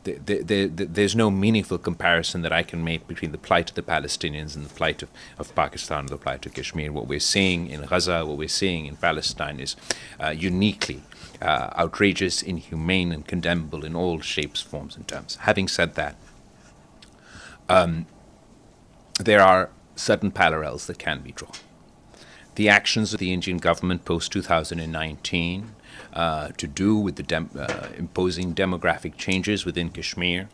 there's no meaningful comparison that I can make between the plight of the Palestinians and the plight of Pakistan, or the plight of Kashmir. What we're seeing in Gaza, what we're seeing in Palestine is uniquely outrageous, inhumane, and condemnable in all shapes, forms, and terms. Having said that, there are certain parallels that can be drawn. The actions of the Indian government post-2019 to do with the imposing demographic changes within Kashmir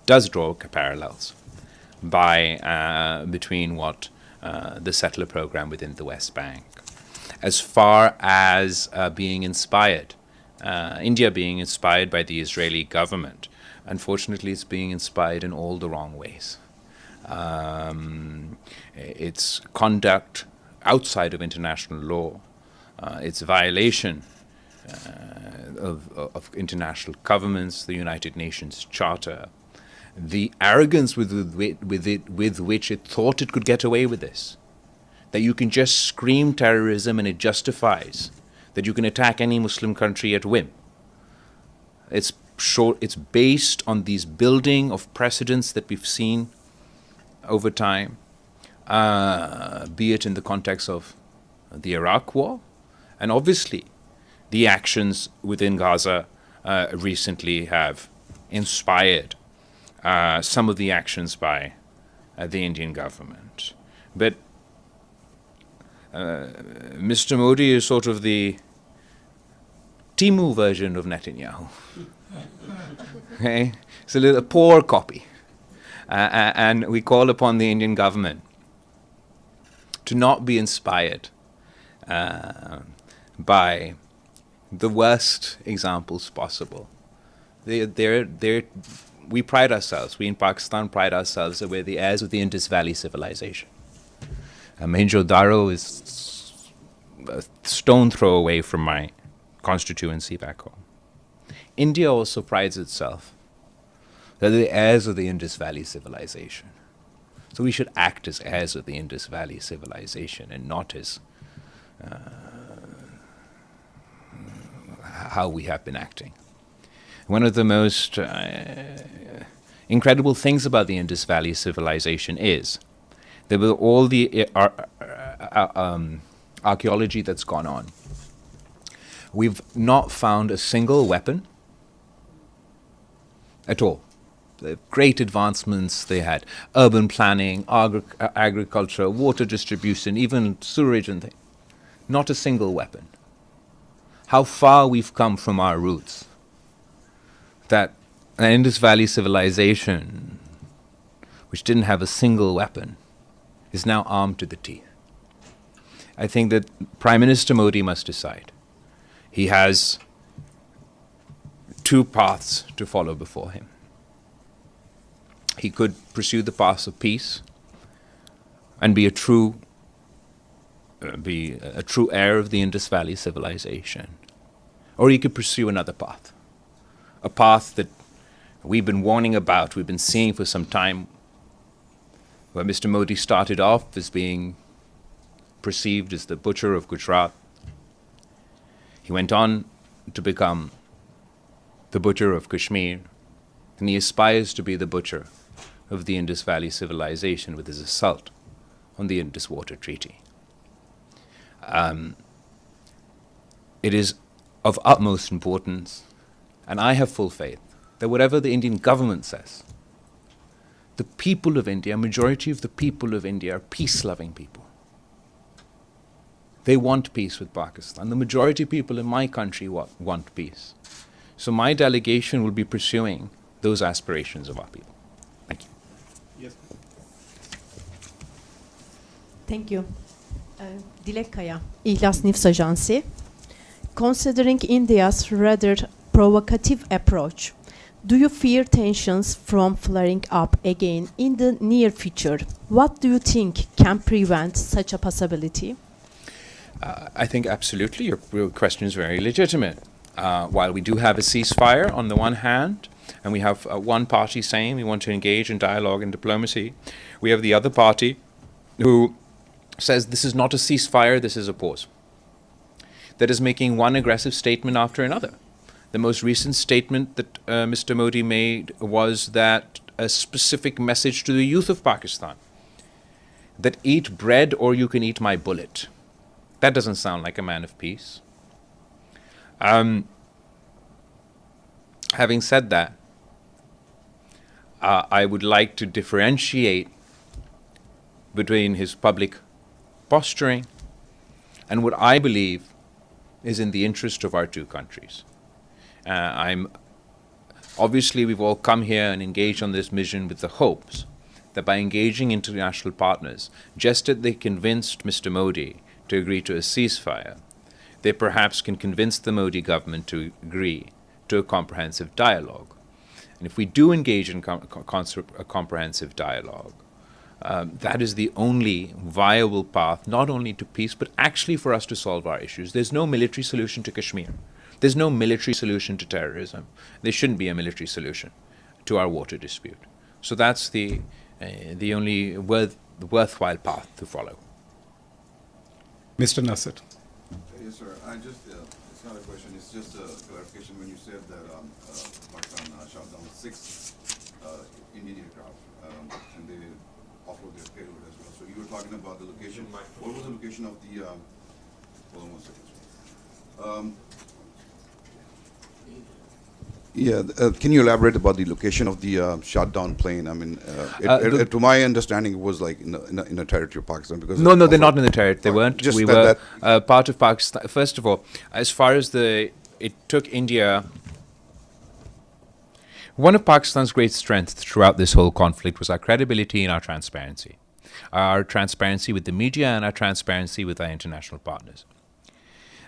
does draw parallels between what the settler program within the West Bank. As far as being inspired, India being inspired by the Israeli government, unfortunately it's being inspired in all the wrong ways. Its conduct outside of international law, its violation of international governments, the United Nations Charter, the arrogance with which it thought it could get away with this, that you can just scream terrorism and it justifies that you can attack any Muslim country at whim. It's based on these building of precedents that we've seen over time, be it in the context of the Iraq War, and obviously the actions within Gaza recently have inspired some of the actions by the Indian government. But Mr. Modi is sort of the Timu version of Netanyahu. Okay? It's a poor copy. And we call upon the Indian government to not be inspired by the worst examples possible. We pride ourselves, we in Pakistan pride ourselves that we're the heirs of the Indus Valley civilization. Mohenjo-daro is a stone throw away from my constituency back home. India also prides itself that they're the heirs of the Indus Valley civilization. So we should act as heirs of the Indus Valley civilization and not as how we have been acting. One of the most incredible things about the Indus Valley civilization is that with all the archaeology that's gone on, we've not found a single weapon at all. The great advancements they had, urban planning, agriculture, water distribution, even sewerage and things. Not a single weapon. How far we've come from our roots. That an Indus Valley civilization, which didn't have a single weapon, is now armed to the teeth. I think that Prime Minister Modi must decide. He has two paths to follow before him. He could pursue the path of peace and be a true heir of the Indus Valley civilization. Or he could pursue another path, a path that we've been warning about, we've been seeing for some time, where Mr. Modi started off as being perceived as the butcher of Gujarat. He went on to become the butcher of Kashmir, and he aspires to be the butcher of the Indus Valley civilization with his assault on the Indus Water Treaty. It is of utmost importance, and I have full faith, that whatever the Indian government says, the people of India, majority of the people of India are peace-loving people. They want peace with Pakistan. The majority of people in my country want peace. So my delegation will be pursuing those aspirations of our people. Thank you. Yes. Thank you. Dilek Kaya, İhlas News Agency. Considering India's rather provocative approach, do you fear tensions from flaring up again in the near future? What do you think can prevent such a possibility? I think absolutely your question is very legitimate. While we do have a ceasefire on the one hand, and we have one party saying we want to engage in dialogue and diplomacy, we have the other party who says this is not a ceasefire, this is a pause. That is making one aggressive statement after another. The most recent statement that Mr. Modi made was that a specific message to the youth of Pakistan, that eat bread or you can eat my bullet. That doesn't sound like a man of peace. Having said that, I would like to differentiate between his public posturing and what I believe is in the interest of our two countries. Obviously, we've all come here and engaged on this mission with the hopes that by engaging international partners, just as they convinced Mr. Modi to agree to a ceasefire, they perhaps can convince the Modi government to agree to a comprehensive dialogue. And if we do engage in a comprehensive dialogue, that is the only viable path, not only to peace, but actually for us to solve our issues. There's no military solution to Kashmir. There's no military solution to terrorism. There shouldn't be a military solution to our water dispute. So that's the only worthwhile path to follow. Mr. Nasser. Yes, sir. It's not a question, it's just a clarification. When you said that Pakistan shot down 6 Indian aircraft and they offload their payload as well. So you were talking about the location. What was the location of the, hold on 1 second. Can you elaborate about the location of the shot down plane? I mean, to my understanding, it was like in a territory of Pakistan. Because no, they're not in the territory. They weren't. Just we were part of Pakistan. First of all, as far as it took India. One of Pakistan's great strengths throughout this whole conflict was our credibility and our transparency. Our transparency with the media and our transparency with our international partners.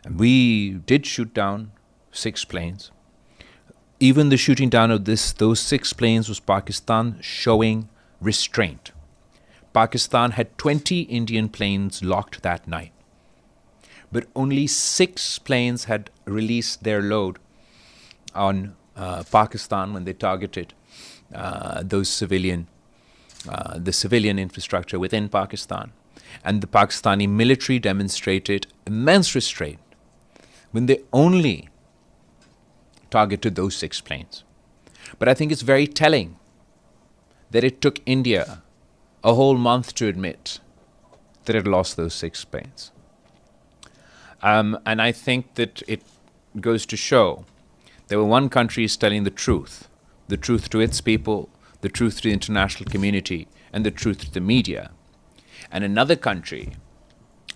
And we did shoot down 6 planes. Even the shooting down of those 6 planes was Pakistan showing restraint. Pakistan had 20 Indian planes locked that night. But only 6 planes had released their load on Pakistan when they targeted the civilian infrastructure within Pakistan. And the Pakistani military demonstrated immense restraint when they only targeted those 6 planes. But I think it's very telling that it took India a whole month to admit that it lost those 6 planes. And I think that it goes to show that when one country is telling the truth to its people, the truth to the international community, and the truth to the media, and another country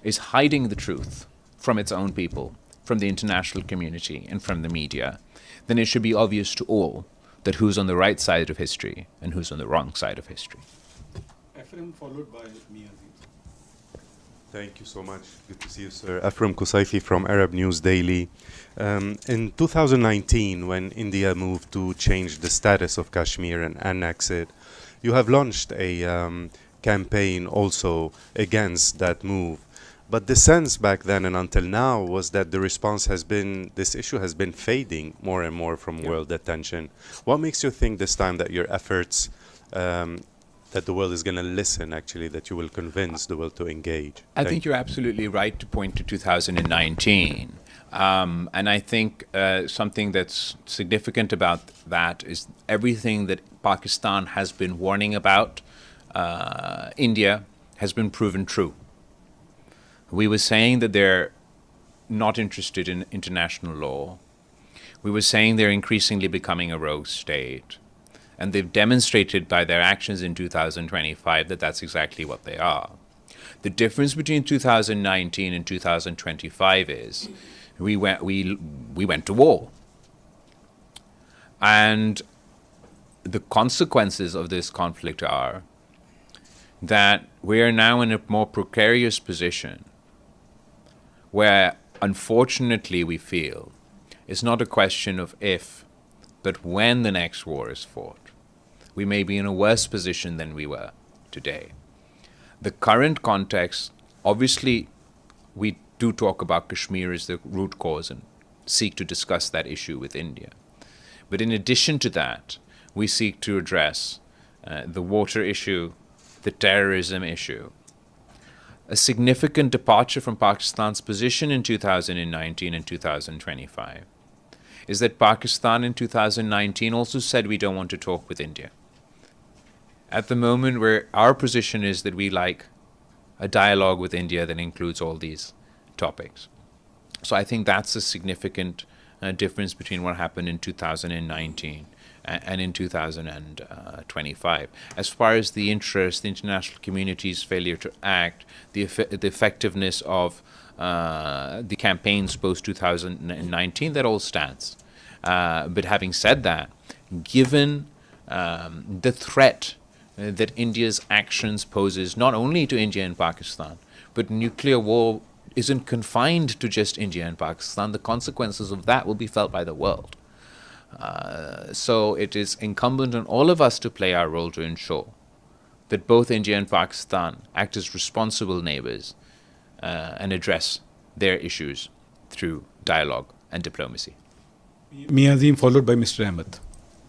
is hiding the truth from its own people, from the international community, and from the media, then it should be obvious to all that who's on the right side of history and who's on the wrong side of history. Ephraim, followed by Mia. Thank you so much. Good to see you, sir. Ephraim Kusaifi from Arab News Daily. In 2019, when India moved to change the status of Kashmir and annex it, you have launched a campaign also against that move. But the sense back then and until now was that the response has been, this issue has been fading more and more from world attention. What makes you think this time that your efforts, that the world is going to listen, actually, that you will convince the world to engage? I think you're absolutely right to point to 2019. And I think something that's significant about that is everything that Pakistan has been warning about India has been proven true. We were saying that they're not interested in international law. We were saying they're increasingly becoming a rogue state. And they've demonstrated by their actions in 2025 that that's exactly what they are. The difference between 2019 and 2025 is we went to war. And the consequences of this conflict are that we are now in a more precarious position where, unfortunately, we feel it's not a question of if, but when the next war is fought. We may be in a worse position than we were today. The current context, obviously, we do talk about Kashmir as the root cause and seek to discuss that issue with India. But in addition to that, we seek to address the water issue, the terrorism issue. A significant departure from Pakistan's position in 2019 and 2025 is that Pakistan in 2019 also said we don't want to talk with India. At the moment, where our position is that we like a dialogue with India that includes all these topics. So I think that's a significant difference between what happened in 2019 and in 2025. As far as the interest, the international community's failure to act, the effectiveness of the campaigns post-2019, that all stands. But having said that, given the threat that India's actions poses not only to India and Pakistan, but nuclear war isn't confined to just India and Pakistan. The consequences of that will be felt by the world. So it is incumbent on all of us to play our role to ensure that both India and Pakistan act as responsible neighbors and address their issues through dialogue and diplomacy. Mia Azim, followed by Mr. Ahmed.